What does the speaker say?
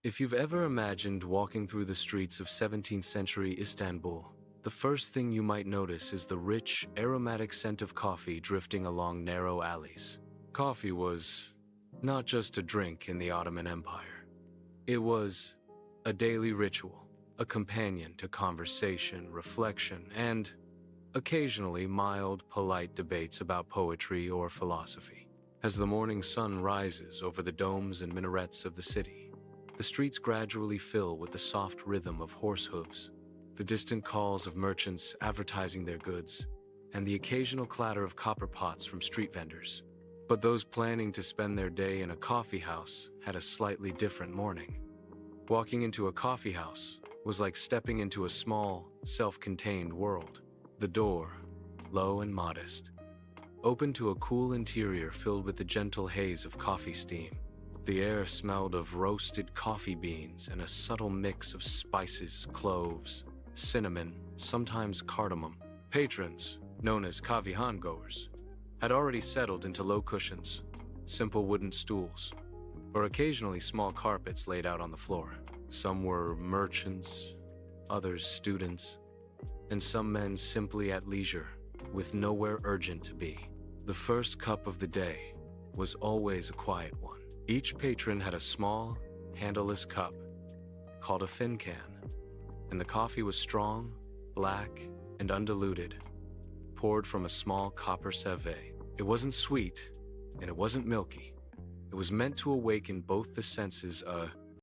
If you've ever imagined walking through the streets of 17th century Istanbul, the first thing you might notice is the rich, aromatic scent of coffee drifting along narrow alleys. Coffee was not just a drink in the Ottoman Empire. It was a daily ritual, a companion to conversation, reflection, and occasionally mild, polite debates about poetry or philosophy. As the morning sun rises over the domes and minarets of the city, the streets gradually fill with the soft rhythm of horse hooves, the distant calls of merchants advertising their goods, and the occasional clatter of copper pots from street vendors. But those planning to spend their day in a coffee house had a slightly different morning. Walking into a coffee house was like stepping into a small, self-contained world. The door, low and modest, opened to a cool interior filled with the gentle haze of coffee steam. The air smelled of roasted coffee beans and a subtle mix of spices, cloves, cinnamon, sometimes cardamom. Patrons, known as Coffeehouse goers, had already settled into low cushions, simple wooden stools, or occasionally small carpets laid out on the floor. Some were merchants, others students, and some men simply at leisure, with nowhere urgent to be. The first cup of the day was always a quiet one. Each patron had a small, handleless cup, called a fincan, and the coffee was strong, black, and undiluted, poured from a small copper sieve. It wasn't sweet, and it wasn't milky. It was meant to awaken both the senses, a